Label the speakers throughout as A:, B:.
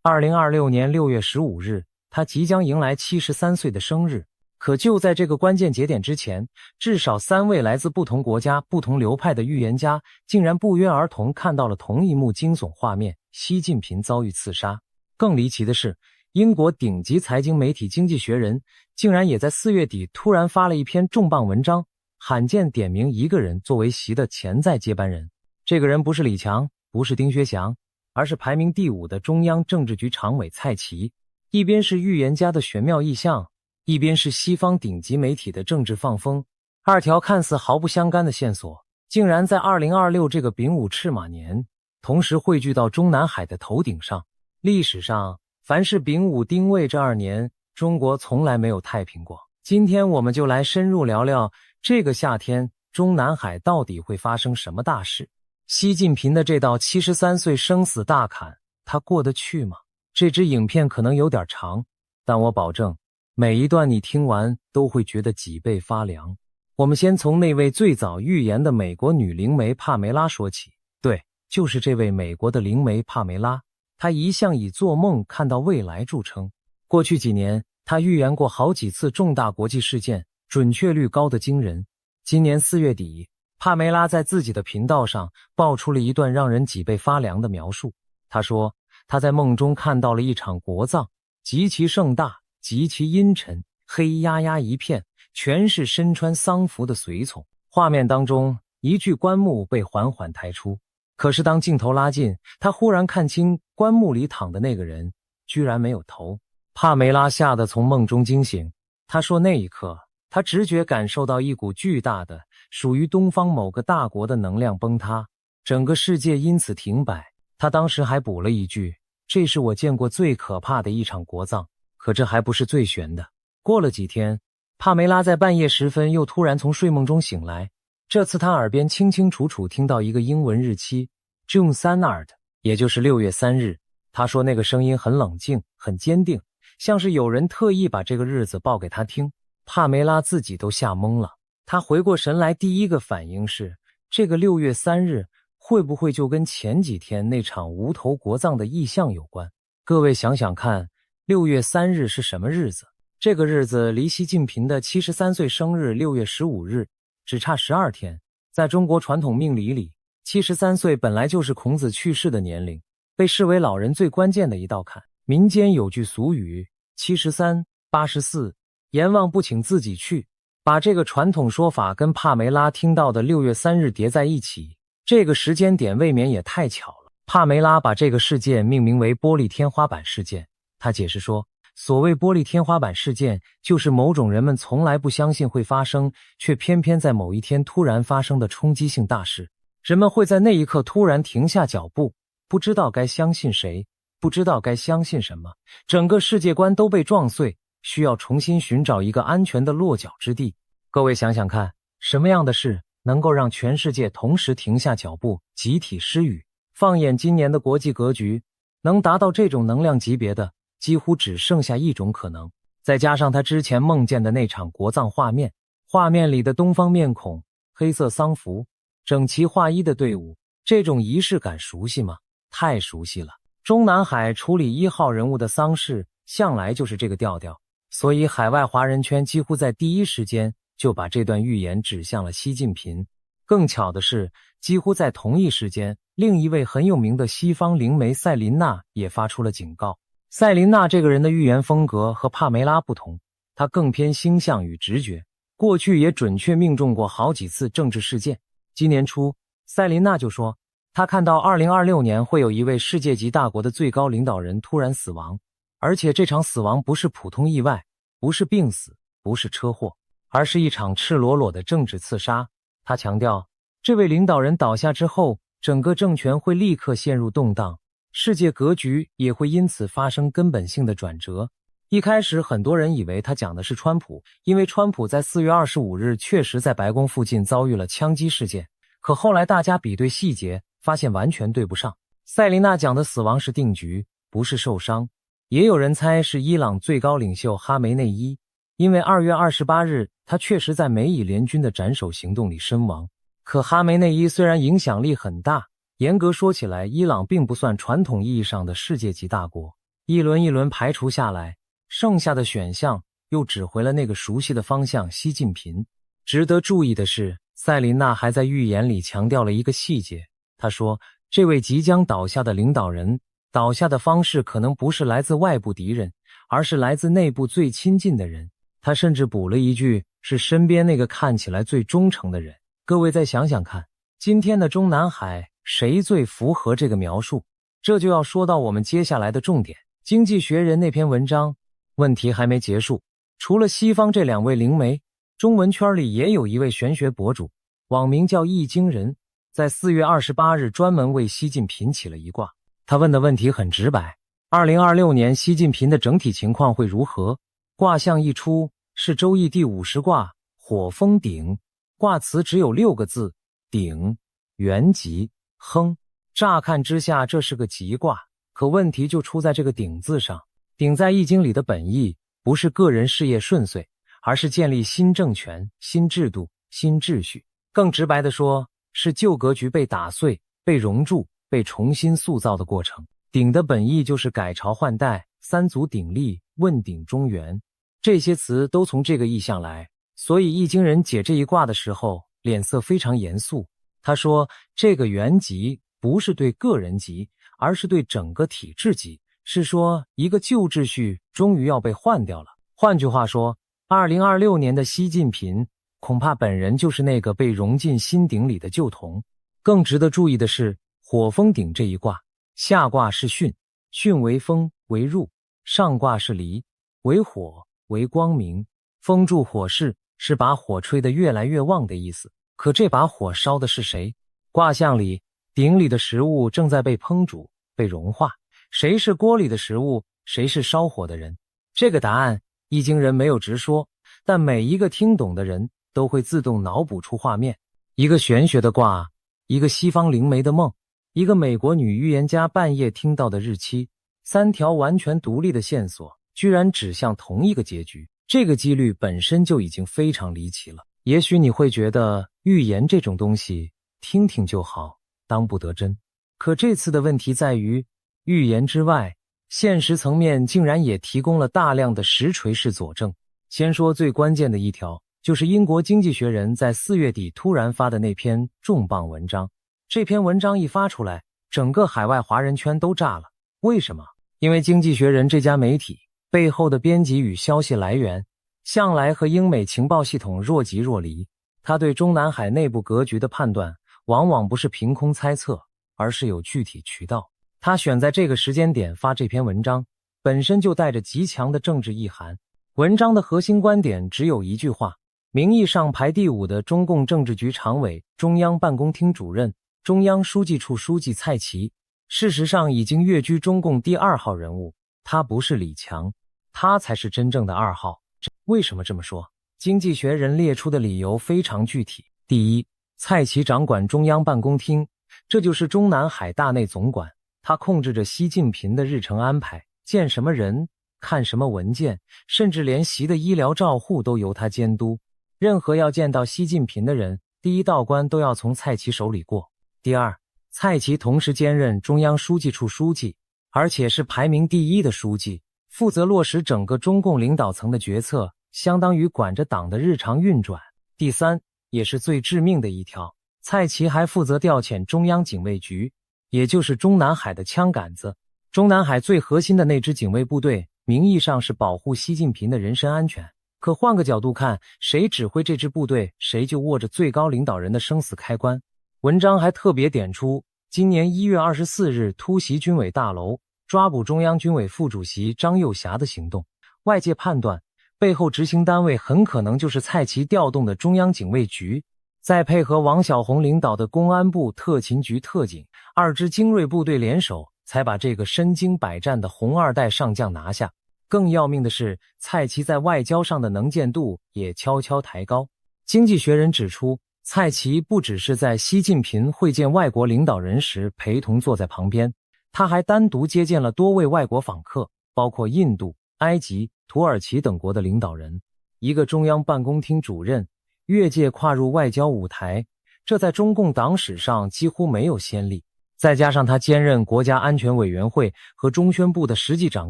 A: 2026年6月15日，他即将迎來73歲的生日。可就在這個關鍵節點之前，至少3位來自不同國家、不同流派的預言家竟然不約而同看到了同一幕驚悚畫面：習近平遭遇刺殺。更離奇的是，英國頂級財經媒體《經濟學人》竟然也在4月底突然發了一篇重磅文章，罕見點名一個人作為習的潛在接班人。這個人不是李強，不是丁薛祥，而是排名第5的中央政治局常委蔡奇。一邊是預言家的玄妙意象，一邊是西方頂級媒體的政治放風，二條看似毫不相干的線索，竟然在2026这個丙午赤馬年，同時匯聚到中南海的頭頂上。歷史上，凡是丙午丁未這2年，中國從來沒有太平過。今天我們就來深入聊聊這個夏天，中南海到底會發生什麼大事？習近平的這道73歲生死大坎，他過得去嗎？這支影片可能有點長，但我保證，每一段你聽完都會覺得脊背發涼。我們先從那位最早預言的美國女靈媒帕梅拉說起。對，就是這位美國的靈媒帕梅拉，她一向以做夢看到未來著稱。過去幾年，她預言過好幾次重大國際事件，準確率高得驚人。今年4月底，帕梅拉在自己的頻道上爆出了一段讓人脊背發涼的描述。她說，她在夢中看到了一場國葬，極其盛大，極其陰沉，黑壓壓一片，全是身穿喪服的隨從。畫面當中，一具棺木被緩緩抬出。可是當鏡頭拉近，他忽然看清棺木裡躺的那個人居然沒有頭。帕梅拉嚇得從夢中驚醒。他說那一刻，他直覺感受到一股巨大的屬於東方某個大國的能量崩塌，整個世界因此停擺。他當時還補了一句，這是我見過最可怕的一場國葬。可這還不是最懸的。過了幾天，帕梅拉在半夜時分又突然從睡夢中醒來，這次他耳邊清清楚楚聽到一個英文日期 June 3rd， 也就是6月3日。他說那個聲音很冷靜，很堅定，像是有人特意把這個日子報給他聽。帕梅拉自己都嚇懵了。他回過神來，第一個反應是，這個6月3日會不會就跟前幾天那場無頭國葬的異象有關？各位想想看，6月3日是什麼日子？這個日子離習近平的73歲生日6月15日只差12天。在中國傳統命理裡，73歲本來就是孔子去世的年齡，被視為老人最關鍵的一道坎。民間有句俗語73、84，閻王不請自己去，把這個傳統說法跟帕梅拉聽到的6月3日疊在一起，這個時間點未免也太巧了。帕梅拉把這個事件命名為玻璃天花板事件。他解釋說，所謂玻璃天花板事件，就是某種人們從來不相信會發生，卻偏偏在某一天突然發生的衝擊性大事。人們會在那一刻突然停下腳步，不知道該相信誰，不知道該相信什麼，整個世界觀都被撞碎，需要重新尋找一個安全的落腳之地。各位想想看，什麼樣的事能夠讓全世界同時停下腳步，集體失語？放眼今年的國際格局，能達到這種能量級別的幾乎只剩下一種可能。再加上他之前夢見的那場國葬畫面，畫面裡的東方面孔，黑色喪服，整齊劃一的隊伍，這種儀式感熟悉嗎？太熟悉了。中南海處理1號人物的喪事向來就是這個調調，所以海外華人圈幾乎在第一時間就把這段預言指向了習近平。更巧的是，幾乎在同一時間，另一位很有名的西方靈媒塞琳娜也發出了警告。塞琳娜这個人的預言風格和帕梅拉不同，她更偏星象與直覺，過去也準確命中過好幾次政治事件。今年初，塞琳娜就說，她看到2026年會有一位世界級大國的最高領導人突然死亡，而且這場死亡不是普通意外，不是病死，不是車禍，而是一場赤裸裸的政治刺殺。她強調，這位領導人倒下之後，整個政權會立刻陷入動盪，世界格局也會因此發生根本性的轉折。一開始很多人以為他講的是川普，因為川普在4月25日確實在白宮附近遭遇了槍擊事件，可後來大家比對細節，發現完全對不上。塞琳娜講的死亡是定局，不是受傷。也有人猜是伊朗最高領袖哈梅內伊，因為2月28日他確實在美以聯軍的斬首行動裡身亡。可哈梅內伊雖然影響力很大，嚴格說起來，伊朗並不算傳統意義上的世界級大國。一輪一輪排除下來，剩下的選項又指回了那個熟悉的方向——習近平。值得注意的是，塞琳娜還在預言裡強調了一個細節，她說，這位即將倒下的領導人，倒下的方式可能不是來自外部敵人，而是来自内部最親近的人。她甚至補了一句，是身邊那個看起來最忠誠的人。各位再想想看，今天的中南海，誰最符合這個描述？這就要說到我們接下來的重點，《經濟學人》那篇文章。問題還沒結束，除了西方這兩位靈媒，中文圈裡也有一位玄學博主，網名叫易經人，在4月28日专門為習近平起了一卦。他問的問題很直白：2026年習近平的整體情況會如何？卦象一出，是周易第50卦火风鼎，卦辭只有6個字：鼎，元吉，亨。乍看之下，這是個吉卦，可問題就出在這個鼎字上。鼎在易經裡的本意不是個人事業順遂，而是建立新政權、新制度、新秩序。更直白地說，是舊格局被打碎、被熔鑄、被重新塑造的過程。鼎的本意就是改朝換代、三足鼎立、問鼎中原，這些詞都從這個意象來。所以易經人解這一卦的時候，臉色非常嚴肅。他說，這個元吉不是對個人吉，而是對整個體制吉。是說一個舊秩序終於要被換掉了。換句話說，2026年的習近平恐怕本人就是那個被融進新鼎裡的舊銅。更值得注意的是，火风鼎這一卦，下卦是巽，巽為風為入，上卦是離，為火為光明。風助火勢，是把火吹得越來越旺的意思。可這把火燒的是誰？卦象裡，鼎裡的食物正在被烹煮、被融化。誰是鍋裡的食物？誰是燒火的人？這個答案，易經人沒有直說，但每一個聽懂的人都會自動腦補出畫面：一個玄學的卦，一個西方靈媒的夢，一個美國女預言家半夜聽到的日期，3條完全獨立的線索，居然指向同一個結局。這個幾率本身就已經非常離奇了。也許你會覺得預言這種東西聽聽就好，當不得真。可這次的問題在於，預言之外，現實層面竟然也提供了大量的實錘式佐證。先說最關鍵的一條，就是英國經濟學人在4月底突然發的那篇重磅文章。這篇文章一發出來，整個海外華人圈都炸了。為什麼？因為經濟學人這家媒體背後的編輯與消息來源向來和英美情報系統若即若離，他對中南海內部格局的判斷往往不是憑空猜測，而是有具體渠道。他選在這個時間點發這篇文章，本身就帶着極強的政治意涵。文章的核心觀點只有一句話：名義上排第5的中共政治局常委、中央辦公廳主任、中央書記處書記蔡奇，事實上已經躍居中共第2號人物。他不是李強，他才是真正的2號。為什麼這麼說？經濟學人列出的理由非常具體。第一，蔡奇掌管中央辦公廳，這就是中南海大內總管。他控制着習近平的日程安排，見什麼人，看什麼文件，甚至連習的醫療照護都由他監督。任何要見到習近平的人，第一道關都要從蔡奇手裡過。第二，蔡奇同時兼任中央書記處書記，而且是排名第1的書記，負責落實整個中共領導層的決策，相當於管着黨的日常運轉。第三，也是最致命的一條，蔡奇還負責調遣中央警衛局，也就是中南海的槍桿子。中南海最核心的那支警衛部隊，名義上是保護習近平的人身安全，可換個角度看，誰指揮这支部隊，誰就握着最高領導人的生死開關。文章還特別點出，今年1月24日突襲軍委大樓，抓捕中央軍委副主席張又俠的行動，外界判斷背後執行單位很可能就是蔡奇調動的中央警衛局，再配合王小洪領導的公安部特勤局特警2支精銳部隊聯手，才把這個身經百戰的紅二代上將拿下。更要命的是，蔡奇在外交上的能見度也悄悄抬高。經濟學人指出，蔡奇不只是在習近平會見外國領導人時陪同坐在旁邊，他還單獨接見了多位外國訪客，包括印度、埃及、土耳其等國的領導人。一個中央辦公廳主任越界跨入外交舞台，這在中共黨史上幾乎沒有先例。再加上他兼任國家安全委員會和中宣部的實際掌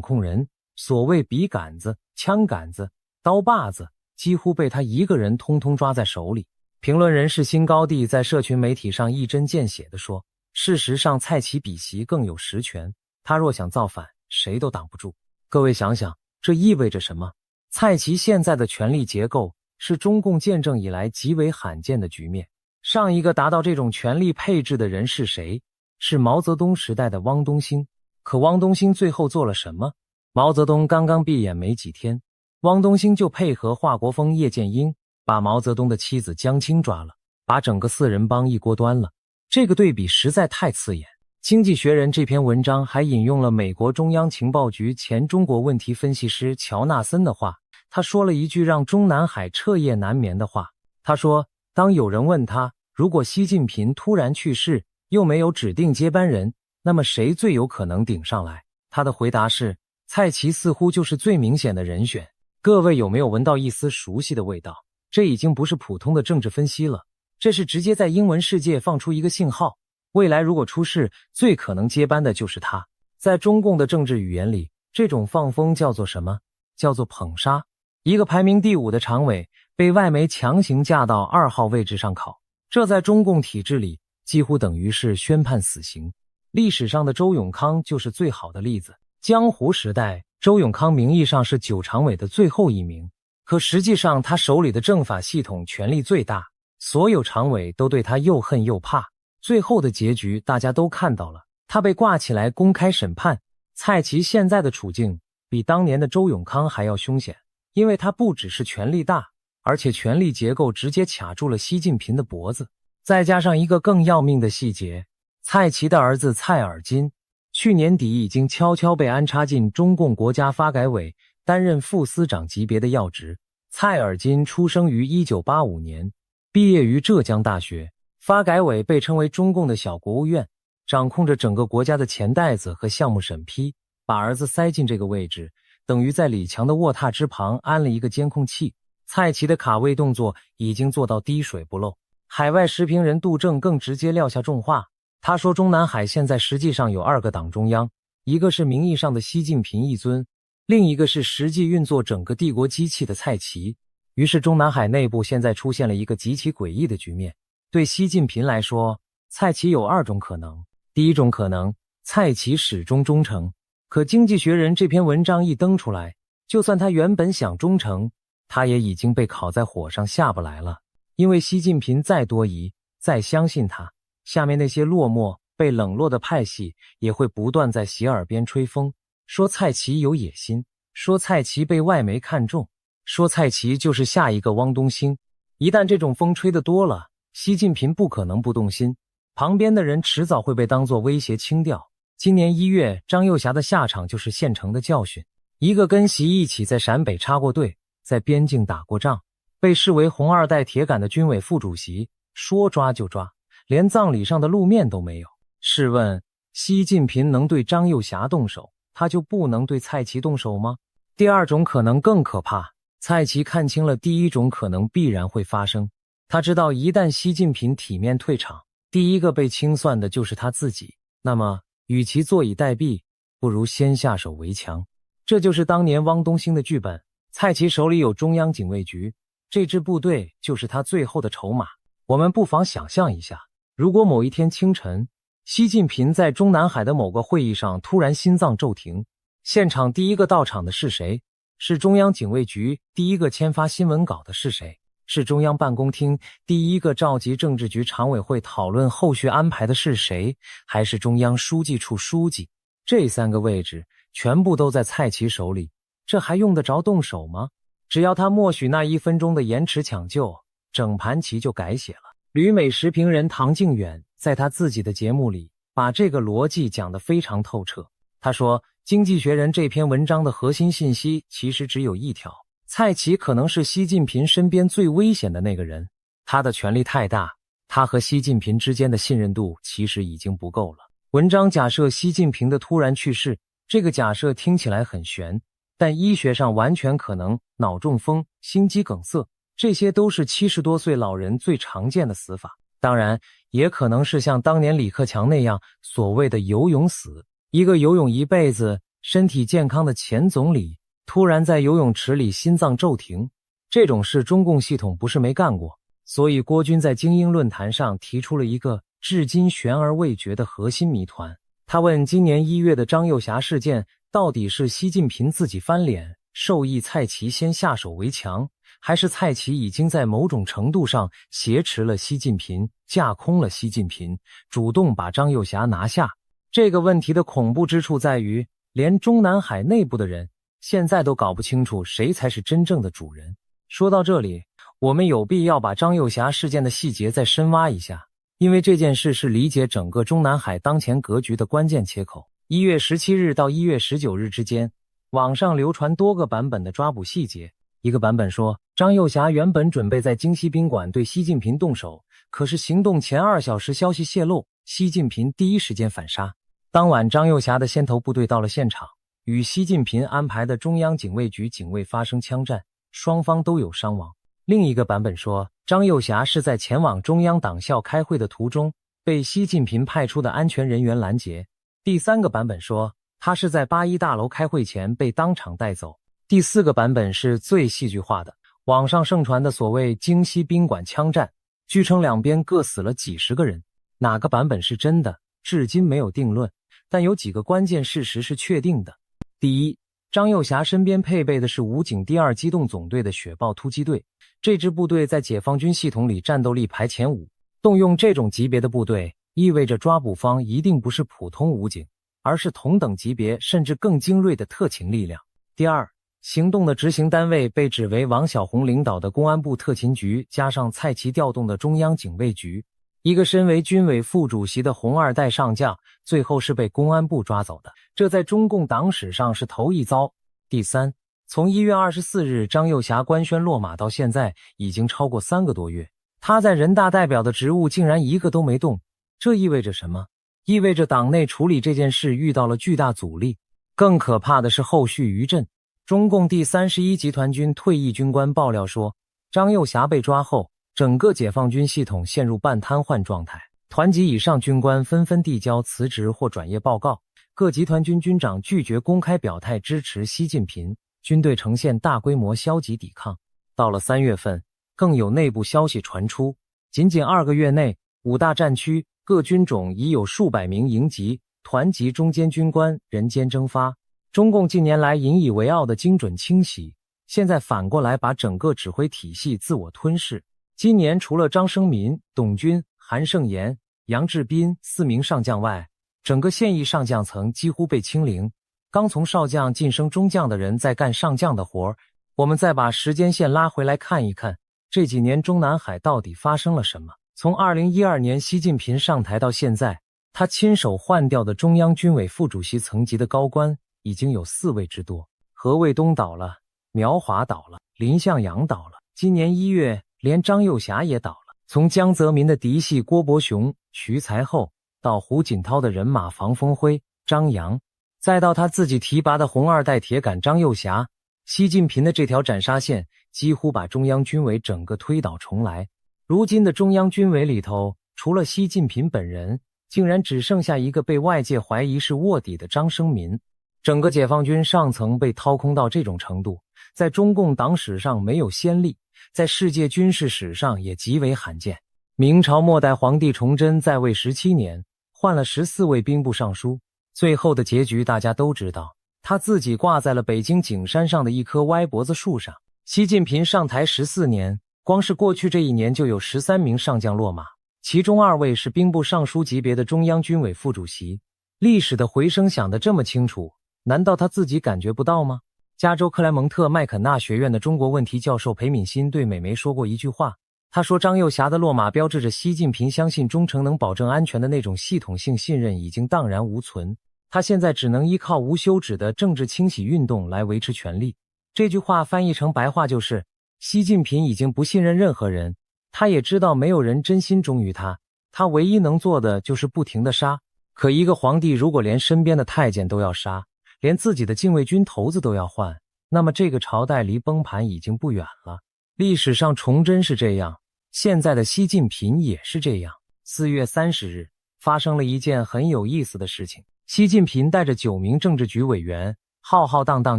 A: 控人，所謂筆桿子、槍桿子、刀把子，幾乎被他一個人通通抓在手裡。評論人士辛高地在社群媒體上一針見血地說，事實上蔡奇比習更有實權，他若想造反，誰都擋不住。各位想想，這意味着什麼？蔡奇現在的權力結構是中共建政以來極為罕見的局面。上一個達到這種權力配置的人是誰？是毛澤東時代的汪東興。可汪東興最後做了什麼？毛澤東剛剛閉眼沒幾天，汪東興就配合華國鋒、葉劍英，把毛澤東的妻子江青抓了，把整個四人幫一鍋端了。這個對比實在太刺眼。經濟學人這篇文章還引用了美國中央情報局前中國問題分析師喬納森的話，他說了一句讓中南海徹夜難眠的話。他說，當有人問他，如果習近平突然去世，又沒有指定接班人，那麼誰最有可能頂上來？他的回答是，蔡奇似乎就是最明顯的人選。各位有沒有聞到一絲熟悉的味道？這已經不是普通的政治分析了，這是直接在英文世界放出一個信號，未來如果出事，最可能接班的就是他。在中共的政治語言裡，這種放風叫做什麼？叫做捧殺。一個排名第5的常委被外媒強行架到2號位置上考，這在中共體制裡幾乎等於是宣判死刑。歷史上的周永康就是最好的例子。江湖時代，周永康名義上是9常委的最後一名，可實際上他手裡的政法系統權力最大，所有常委都對他又恨又怕。最後的結局大家都看到了，他被掛起來公開審判。蔡奇現在的處境比當年的周永康還要兇險，因為他不只是權力大，而且權力結構直接卡住了習近平的脖子。再加上一個更要命的細節，蔡奇的兒子蔡爾金去年底已经悄悄被安插進中共國家發改委，擔任副司長級別的要職。蔡爾金出生於1985年，畢業於浙江大學。發改委被稱為中共的小國務院，掌控着整個國家的錢袋子和項目審批。把兒子塞進這個位置，等於在李強的臥榻之旁安了一個監控器。蔡奇的卡位動作已經做到滴水不漏。海外时評人杜正更直接撂下重話，他說中南海現在實際上有2個黨中央，一個是名義上的習近平一尊，另一個是實際運作整個帝國機器的蔡奇。於是中南海內部現在出現了一個極其詭異的局面。對習近平來說，蔡奇有2種可能。第一種可能，蔡奇始終忠誠，可經濟學人这篇文章一登出來，就算他原本想忠誠，他也已經被烤在火上下不來了。因為習近平再多疑，再相信他，下面那些落寞、被冷落的派系也會不斷在其耳邊吹風，說蔡奇有野心，說蔡奇被外媒看中，說蔡奇就是下一個汪東興。一旦這種風吹得多了，習近平不可能不動心，旁邊的人遲早會被當作威脅清掉。今年1月，張又俠的下場就是現成的教訓。一個跟習一起在陝北插過隊，在邊境打過仗，被視為紅二代鐵桿的軍委副主席，說抓就抓，連葬禮上的露面都沒有。試問，習近平能對張又俠動手，他就不能對蔡奇動手嗎？第2種可能更可怕，蔡奇看清了第1種可能必然會發生。他知道一旦習近平體面退場，第一個被清算的就是他自己。那麼，與其坐以待斃，不如先下手為強。這就是當年汪東興的劇本。蔡奇手裡有中央警衛局，這支部隊就是他最後的籌碼。我們不妨想象一下，如果某一天清晨，習近平在中南海的某個會議上突然心臟驟停，現場第一個到場的是誰？是中央警衛局第一個簽發新聞稿的是誰？是中央辦公廳第一個召集政治局常委會討論後續安排的是誰？還是中央書記處書記？這3個位置全部都在蔡奇手裡，這還用得着動手嗎？只要他默許那1分鐘的延遲搶救，整盤棋就改寫了。旅美時評人唐靖遠在他自己的節目裡把這個邏輯講得非常透徹。他說，經濟學人這篇文章的核心信息其實只有一條，蔡奇可能是習近平身邊最危險的那個人，他的權力太大，他和習近平之間的信任度其實已經不夠了。文章假設習近平的突然去世，這個假設聽起來很玄，但醫學上完全可能腦中風、心肌梗塞，這些都是70多歲老人最常見的死法。當然，也可能是像當年李克強那樣所謂的游泳死。一個游泳一輩子、身體健康的前總理，突然在游泳池裡心臟骤停，這種事中共系統不是沒幹過。所以郭軍在精英論壇上提出了一個至今懸而未決的核心謎團。他問今年1月的張又俠事件，到底是習近平自己翻臉，授意蔡奇先下手為強，還是蔡奇已經在某種程度上挾持了習近平，架空了習近平，主動把張又俠拿下？這個問題的恐怖之處在於，連中南海內部的人現在都搞不清楚誰才是真正的主人。說到這裡，我們有必要把張又俠事件的細節再深挖一下，因為這件事是理解整個中南海當前格局的關鍵切口。1月17日到1月19日之間，網上流傳多個版本的抓捕細節。一個版本說，張又俠原本準備在京西賓館對習近平動手，可是行動前2小時消息洩露，習近平第一時間反殺。當晚張又俠的先頭部隊到了現場，與習近平安排的中央警衛局警衛發生槍戰，雙方都有傷亡。另一個版本說，張又俠是在前往中央黨校開會的途中，被習近平派出的安全人員攔截。第三個版本說，他是在8·1大樓開會前被當場帶走。第四個版本是最戲劇化的，網上盛傳的所謂京西賓館槍戰，據稱兩邊各死了幾十個人。哪個版本是真的，至今沒有定論，但有幾個關鍵事實是確定的。第一，張又俠身邊配備的是武警第2機動總隊的雪豹突擊隊，這支部隊在解放軍系統裡戰鬥力排前5。動用這種級別的部隊，意味着抓捕方一定不是普通武警，而是同等級別甚至更精銳的特勤力量。第二，行動的執行单位被指為王小洪領導的公安部特勤局加上蔡奇調動的中央警衛局。一個身為軍委副主席的紅二代上將，最後是被公安部抓走的，這在中共黨史上是頭一遭。第三，從1月24日張又俠官宣落馬到現在，已經超過3個多月，他在人大代表的職務竟然一個都沒動，這意味着什麼？意味着黨內處理這件事遇到了巨大阻力。更可怕的是後續餘震。中共第31集團軍退役軍官爆料說，張又俠被抓後，整個解放軍系統陷入半癱瘓狀態，團級以上軍官紛紛遞交辭職或轉業報告，各集團軍軍長拒絕公開表態支持習近平，軍隊呈現大規模消極抵抗。到了3月份，更有內部消息傳出，僅2個月內，5大戰區各軍種已有數百名營級、團級中間軍官人間蒸發。中共近年來引以為傲的精準清洗，現在反過來把整個指揮體系自我吞噬。今年除了張生民、董軍、韓盛延、楊志斌4名上將外，整個现役上将層幾乎被清零，剛從少將晉升中將的人在幹上將的活兒。我們再把時間線拉回來看一看，這幾年中南海到底發生了什麼？從2012年習近平上台到現在，他親手換掉的中央軍委副主席層級的高官已經有4位之多。何衛東倒了，苗華倒了，林向陽倒了，今年1月連張又俠也倒了。從江澤民的嫡系郭伯雄、徐才厚，到胡錦濤的人馬房峰輝、張揚，再到他自己提拔的紅二代鐵桿張又俠，習近平的這條斬殺線幾乎把中央軍委整個推倒重來。如今的中央軍委裡頭，除了習近平本人，竟然只剩下一個被外界懷疑是臥底的張生民。整個解放軍上層被掏空到這種程度，在中共黨史上沒有先例，在世界軍事史上也極為罕見。明朝末代皇帝崇祯在位17年，換了14位兵部尚書，最後的結局大家都知道，他自己掛在了北京景山上的一棵歪脖子樹上。習近平上台14年，光是過去這1年就有13名上將落馬，其中2位是兵部尚書級別的中央軍委副主席。歷史的回聲響得這麼清楚，難道他自己感覺不到嗎？加州克萊蒙特麥肯納學院的中國問題教授裴敏欣對美媒說過一句話，他說張又俠的落馬標誌着習近平相信忠誠能保證安全的那種系統性信任已經蕩然無存，他現在只能依靠無休止的政治清洗運動來維持權力。這句話翻譯成白話就是，習近平已經不信任任何人，他也知道沒有人真心忠於他，他唯一能做的就是不停地殺。可一個皇帝如果連身邊的太監都要殺，連自己的禁衛軍頭子都要換，那麼這個朝代離崩盤已經不遠了。歷史上崇祯是這樣，現在的習近平也是這樣。4月30日，發生了一件很有意思的事情。習近平帶着9名政治局委員浩浩蕩蕩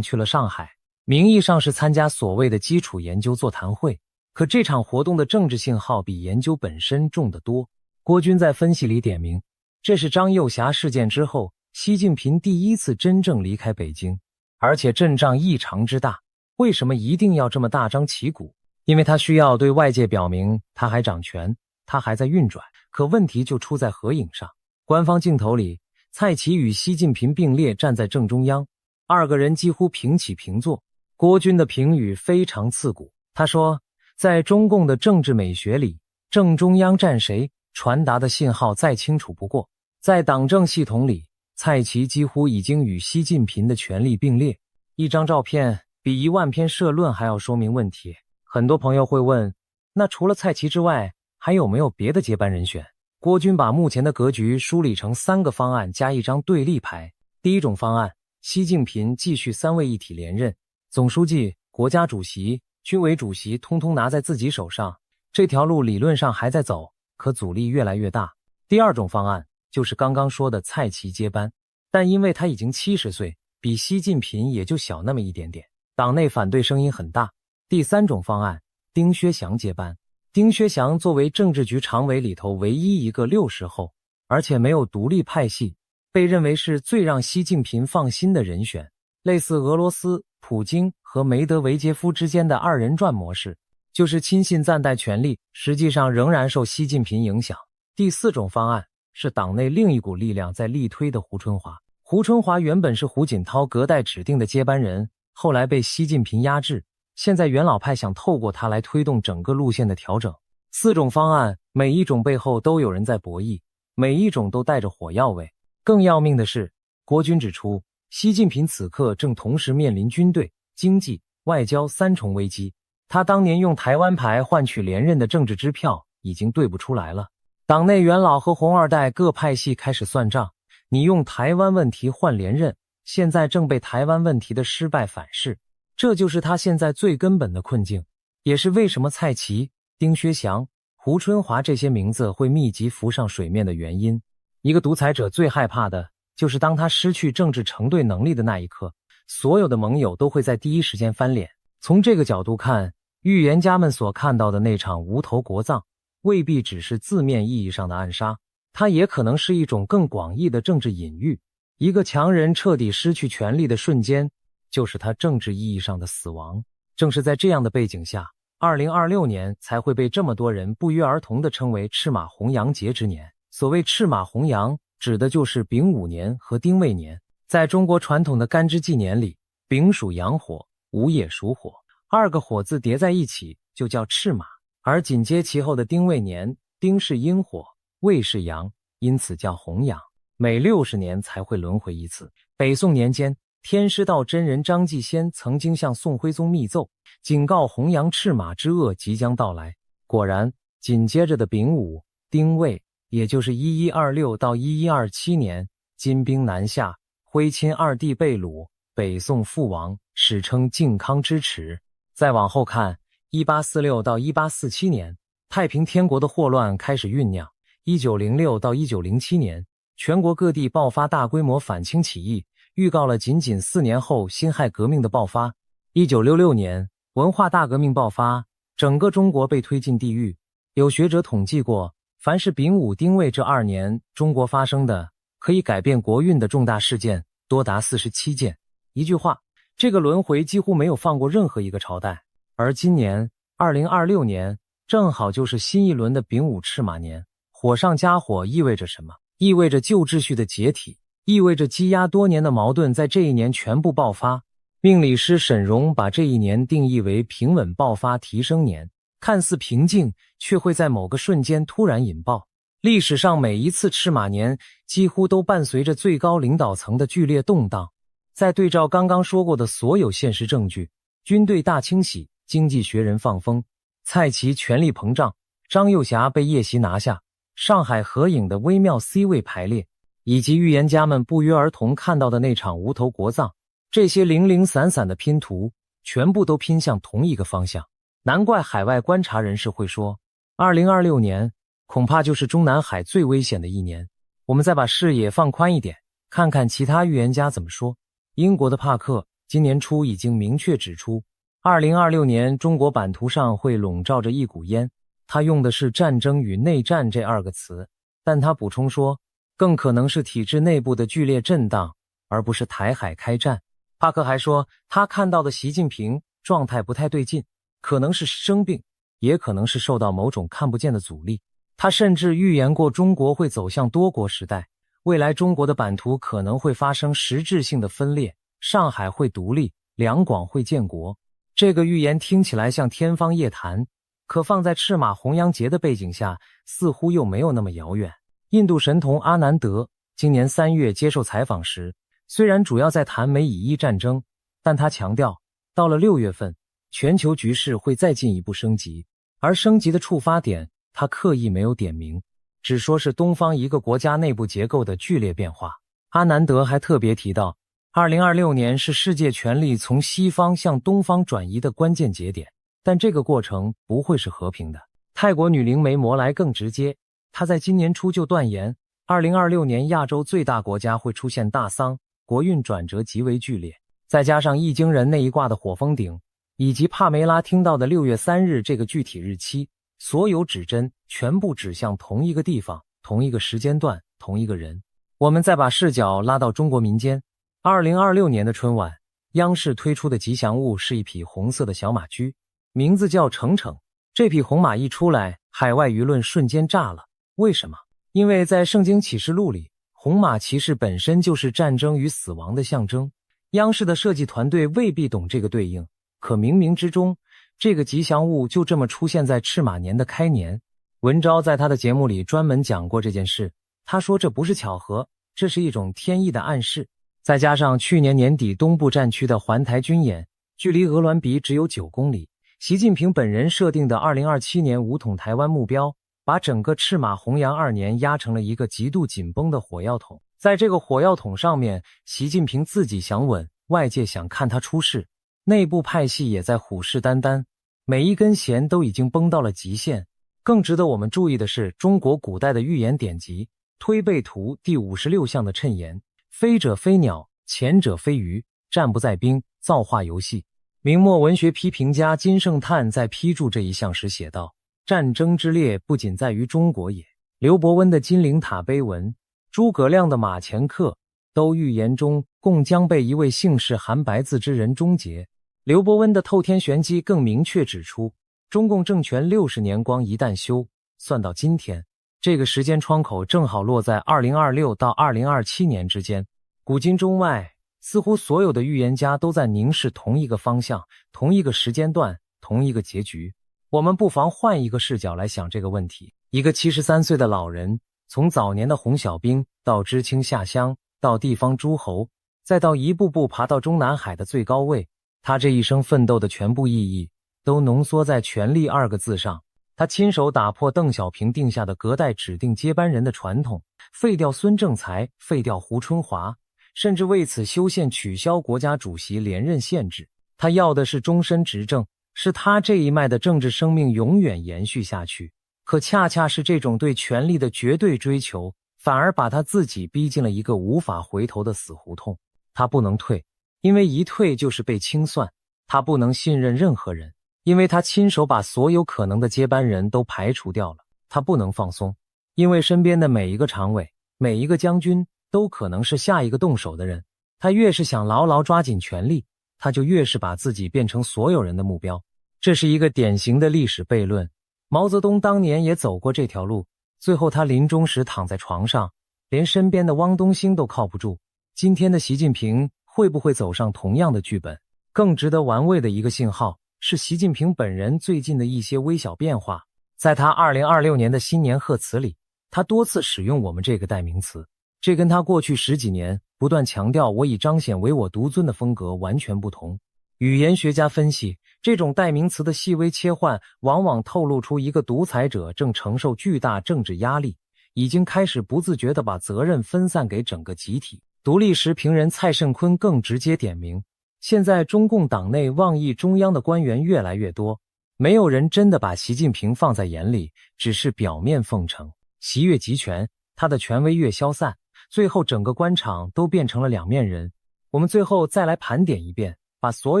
A: 去了上海，名義上是參加所謂的基礎研究座談會，可這場活動的政治信號比研究本身重得多。郭軍在分析裡點名，這是張又俠事件之後，習近平第一次真正離開北京，而且陣仗異常之大。為什麼一定要這麼大張旗鼓？因為他需要對外界表明他還掌權，他還在運轉。可問題就出在合影上，官方鏡頭裡，蔡奇與習近平並列站在正中央，2個人幾乎平起平坐。郭軍的評語非常刺骨，他說，在中共的政治美學裡，正中央站誰，傳達的信號再清楚不過。在黨政系統裡，蔡奇幾乎已經與習近平的權力並列。一張照片比1萬篇社論還要說明問題。很多朋友會問，那除了蔡奇之外，還有沒有別的接班人選？郭軍把目前的格局梳理成3個方案加一張對立牌。第一種方案，習近平繼續3位一體連任，總書記、國家主席、軍委主席通通拿在自己手上，這條路理論上還在走，可阻力越來越大。第二種方案就是剛剛說的蔡奇接班，但因為他已經70歲，比習近平也就小那麼一點點，黨內反對聲音很大。第三種方案，丁薛祥接班。丁薛祥作為政治局常委裡頭唯一一個60後，而且沒有獨立派系，被認為是最讓習近平放心的人選，類似俄羅斯普京和梅德韋傑夫之間的2人轉模式，就是親信暫代權力，實際上仍然受習近平影響。第4種方案是黨內另一股力量在力推的胡春華。胡春華原本是胡錦濤隔代指定的接班人，後來被習近平壓制，現在元老派想透過他來推動整個路線的調整。4種方案，每一種背後都有人在博弈，每一種都帶着火藥味。更要命的是，郭軍指出，習近平此刻正同時面臨軍隊、經濟、外交3重危機。他當年用台灣牌換取連任的政治支票已經對不出來了。黨內元老和紅二代各派系開始算賬，你用台灣問題換連任，現在正被台灣問題的失敗反噬。這就是他現在最根本的困境，也是為什麼蔡奇、丁薛祥、胡春華這些名字會密集浮上水面的原因。一個獨裁者最害怕的就是當他失去政治承對能力的那一刻，所有的盟友都會在第一時間翻臉。從這個角度看，預言家們所看到的那場無頭國葬，未必只是字面意義上的暗殺，它也可能是一種更廣義的政治隱喻。一個強人徹底失去權力的瞬間，就是他政治意義上的死亡。正是在這樣的背景下，2026年才會被這麼多人不約而同地稱為赤馬紅羊節之年。所謂赤馬紅羊，指的就是丙午年和丁未年。在中國傳統的干支紀年裡，丙屬陽火，午也屬火，2個火字疊在一起就叫赤馬。而緊接其後的丁未年，丁是陰火，未是陽，因此叫紅羊。每60年才會輪迴一次。北宋年間，天師道真人張繼先曾經向宋徽宗密奏，警告紅羊赤馬之惡即將到來。果然，緊接着的丙午、丁未，也就是1126到1127年，金兵南下，徽欽2帝被掳，北宋覆亡，史稱靖康之恥。再往後看，1846到1847年，太平天國的禍亂開始醞釀。1906到1907年，全國各地爆發大規模反清起義，預告了僅僅4年後辛亥革命的爆發。1966年，文化大革命爆發，整個中國被推进地獄。有學者統計過，凡是丙午丁未這2年中國發生的可以改變國運的重大事件多達47件。一句話，這個輪迴幾乎沒有放過任何一個朝代。而今年2026年正好就是新一輪的丙午赤馬年。火上加火意味着什麼？意味着舊秩序的解體，意味着積壓多年的矛盾在這一年全部爆發。命理師沈榮把這一年定義為平穩爆發提升年，看似平靜，卻會在某個瞬間突然引爆。歷史上每一次赤馬年幾乎都伴隨着最高領導層的劇烈動盪。再對照剛剛說過的所有現實證據，軍隊大清洗，經濟學人放風，蔡奇權力膨脹，張又俠被夜襲拿下，上海合影的微妙 C 位排列，以及預言家們不約而同看到的那場無頭國葬，這些零零散散的拼圖全部都拼向同一個方向。難怪海外觀察人士會說，2026年恐怕就是中南海最危險的一年。我們再把視野放寬一點，看看其他預言家怎麼說。英國的帕克今年初已經明確指出，2026年中國版图上會籠罩着一股煙，他用的是戰爭與內戰這2個詞，但他補充說，更可能是體制內部的劇烈震盪，而不是台海開戰。帕克還說，他看到的習近平狀態不太對勁，可能是生病，也可能是受到某種看不見的阻力。他甚至預言過中國會走向多國時代，未來中國的版圖可能會發生實質性的分裂，上海會獨立，两廣會建國。這個預言聽起來像天方夜譚，可放在赤馬紅羊節的背景下，似乎又沒有那麼遙遠。印度神童阿南德今年3月接受採訪時，雖然主要在談美以伊戰爭，但他強調，到了6月份，全球局勢會再進一步升級，而升級的觸發點，他刻意沒有點名，只說是東方一個國家內部結構的劇烈變化。阿南德還特別提到，2026年是世界權力從西方向東方轉移的關鍵節點，但這個過程不會是和平的。泰國女靈媒摩萊更直接，她在今年初就斷言，2026年亞洲最大國家會出現大喪，國運轉折極為劇烈。再加上易經人那一卦的火封頂，以及帕梅拉聽到的6月3日這個具體日期，所有指針全部指向同一個地方、同一個時間段、同一個人。我們再把視角拉到中国民間，2026年的春晚，央視推出的吉祥物是一匹紅色的小馬驹，名字叫程程。這匹紅馬一出來，海外輿論瞬間炸了。為什麼？因為在聖經啟示錄裡，紅馬騎士本身就是戰爭與死亡的象徵。央視的設計團隊未必懂這個對應，可冥冥之中，這個吉祥物就這麼出現在赤馬年的開年。文昭在他的節目裡專門講過這件事，他說這不是巧合，這是一種天意的暗示。再加上去年年底東部戰區的環台軍演，距離鵝鑾鼻只有9公里，習近平本人設定的2027年武統台灣目標，把整個赤馬紅羊2年壓成了一個極度緊繃的火藥桶。在這個火藥桶上面，習近平自己想穩，外界想看他出事，內部派系也在虎視眈眈，每一根弦都已經繃到了極限。更值得我們注意的是，中国古代的寓言典籍《推背图》第56象的讖言：飞者非鳥，潛者非魚，戰不在兵，造化遊戲。明末文學批評家金聖嘆在批注這一項時寫道：戰爭之烈不僅在於中國也。劉伯溫的金陵塔碑文，諸葛亮的馬前課，都預言中共將被一位姓氏含白字之人終結。劉伯溫的透天玄機更明確指出，中共政權60年光一旦休，算到今天，這個時間窗口正好落在2026到2027年之間。古今中外，似乎所有的預言家都在凝視同一個方向，同一個時間段，同一個結局。我們不妨換一個視角來想這個問題。一個73歲的老人，從早年的紅小兵到知青下鄉，到地方諸侯，再到一步步爬到中南海的最高位，他這一生奮鬥的全部意義都濃縮在權力2個字上。他親手打破鄧小平定下的隔代指定接班人的傳統，廢掉孫政才，廢掉胡春華，甚至為此修憲取消國家主席連任限制。他要的是終身執政，是他這一脈的政治生命永遠延續下去。可恰恰是這種對權力的絕對追求，反而把他自己逼進了一個無法回頭的死胡同。他不能退，因為一退就是被清算；他不能信任任何人，因為他親手把所有可能的接班人都排除掉了；他不能放鬆，因為身邊的每一個常委、每一個將軍都可能是下一個動手的人。他越是想牢牢抓緊權力，他就越是把自己變成所有人的目標。這是一個典型的歷史悖論。毛澤東當年也走過這條路，最後他臨終時躺在床上，連身邊的汪東興都靠不住。今天的習近平會不會走上同樣的劇本？更值得玩味的一個信號是習近平本人最近的一些微小變化。在他2026年的新年賀詞裡，他多次使用我們這個代名詞，這跟他過去10幾年不斷強調我以彰顯唯我獨尊的風格完全不同。語言學家分析，這種代名詞的細微切換往往透露出一個獨裁者正承受巨大政治壓力，已經開始不自覺地把責任分散給整個集體。獨立時評人蔡慎坤更直接點名，現在中共黨內妄議中央的官員越來越多，沒有人真的把習近平放在眼裡，只是表面奉承。習越集權，他的權威越消散，最後整個官場都變成了兩面人。我們最後再來盤點一遍，把所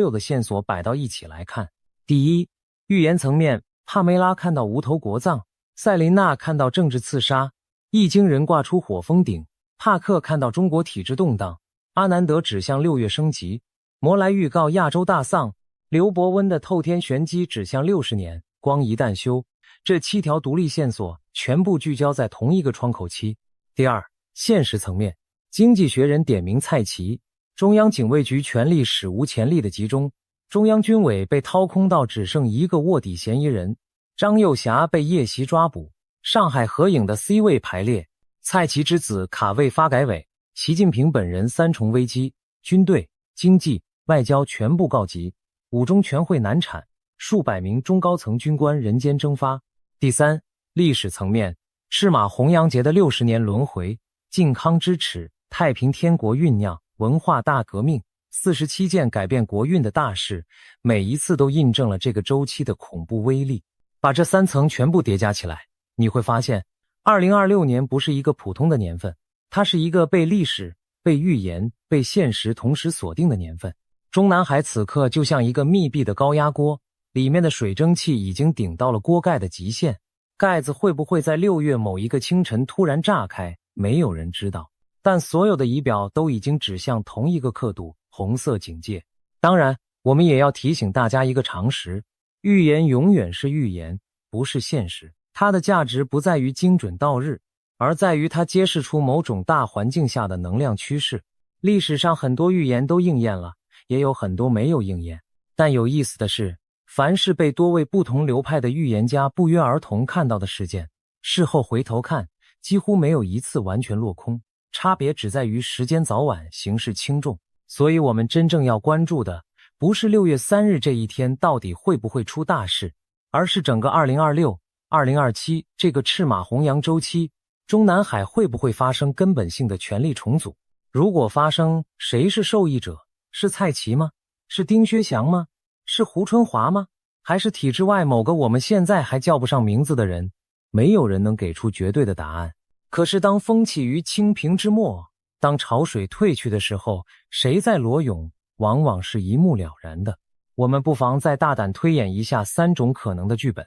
A: 有的線索擺到一起來看。第一，預言層面，帕梅拉看到無頭國葬，塞琳娜看到政治刺殺，易經人掛出火封頂，帕克看到中國體制動盪，阿南德指向6月升級，摩萊預告亞洲大喪，劉伯溫的透天玄機指向60年，光一旦休，這7條獨立線索全部聚焦在同一個窗口期。第二，現實層面，經濟學人點名蔡奇，中央警衛局權力史無前例的集中，中央軍委被掏空到只剩一個臥底嫌疑人，張又俠被夜襲抓捕，上海合影的 C 位排列，蔡奇之子卡位發改委，習近平本人3重危機，軍隊、經濟、外交全部告急，5中全會難產，數百名中高層軍官人間蒸發。第三，歷史層面，赤馬弘揚節的60年輪迴，靖康之恥，太平天國醞釀，文化大革命，47件改變國運的大事，每一次都印證了這個週期的恐怖威力。把這3層全部疊加起來，你會發現2026年不是一個普通的年份，它是一個被歷史、被預言、被現實同時鎖定的年份。中南海此刻就像一個密閉的高壓鍋，裡面的水蒸氣已經頂到了鍋蓋的極限，蓋子會不會在6月某一個清晨突然炸開，沒有人知道，但所有的儀表都已經指向同一個刻度，紅色警戒。當然，我們也要提醒大家一個常識，預言永遠是預言，不是現實。它的價值不在於精準到日，而在於它揭示出某種大環境下的能量趨勢。歷史上很多預言都應驗了，也有很多沒有应驗。但有意思的是，凡是被多位不同流派的預言家不約而同看到的事件，事後回頭看，幾乎沒有一次完全落空，差別只在於時間早晚，形式輕重。所以我們真正要關注的，不是6月3日這一天到底會不會出大事，而是整個2026、2027這個赤馬弘揚週期，中南海會不會發生根本性的權力重組？如果發生，誰是受益者？是蔡奇嗎？是丁薛祥嗎？是胡春華嗎？還是體制外某個我們現在還叫不上名字的人？沒有人能給出絕對的答案。可是當風起於清平之末，當潮水退去的時候，誰在裸泳，往往是一目了然的。我們不妨再大膽推演一下3種可能的劇本。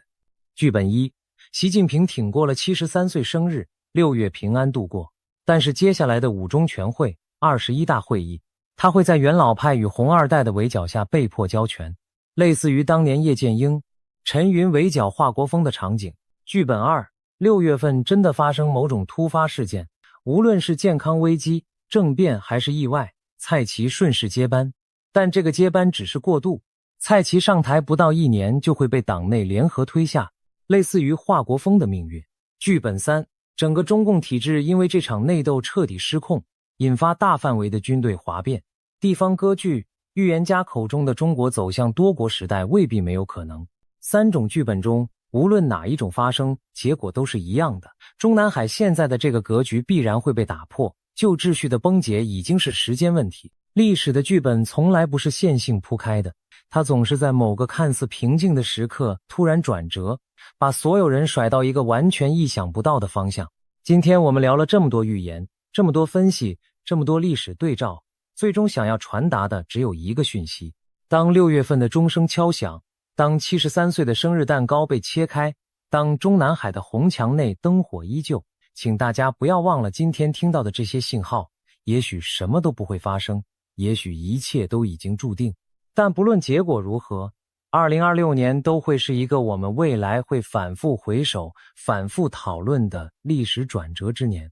A: 劇本1，習近平挺過了73歲生日，6月平安度過。但是接下來的5中全會、21大會議，他會在元老派與紅二代的圍剿下被迫交權，類似於當年葉劍英、陳雲圍剿華國鋒的場景。劇本2， 6月份真的發生某種突發事件，無論是健康危機、政變還是意外，蔡奇順勢接班。但這個接班只是過渡，蔡奇上台不到1年就會被黨內聯合推下，類似於華國鋒的命運。劇本3，整個中共體制因為這場內鬥徹底失控，引發大範圍的軍隊譁變。地方割據，預言家口中的中國走向多國時代未必沒有可能。3種劇本中，無論哪一種發生，結果都是一樣的。中南海現在的這個格局必然會被打破，舊秩序的崩解已經是時間問題。歷史的劇本從來不是線性鋪開的，它總是在某個看似平靜的時刻突然轉折，把所有人甩到一個完全意想不到的方向。今天我们聊了這麼多預言，這麼多分析，這麼多歷史對照，最終想要傳達的只有一個訊息：當6月份的鐘聲敲響，當73歲的生日蛋糕被切開，當中南海的紅牆內燈火依舊，請大家不要忘了今天聽到的這些信號。也許什麼都不會發生，也許一切都已經注定，但不論結果如何，2026年都會是一個我們未來會反復回首、反復討論的歷史轉折之年。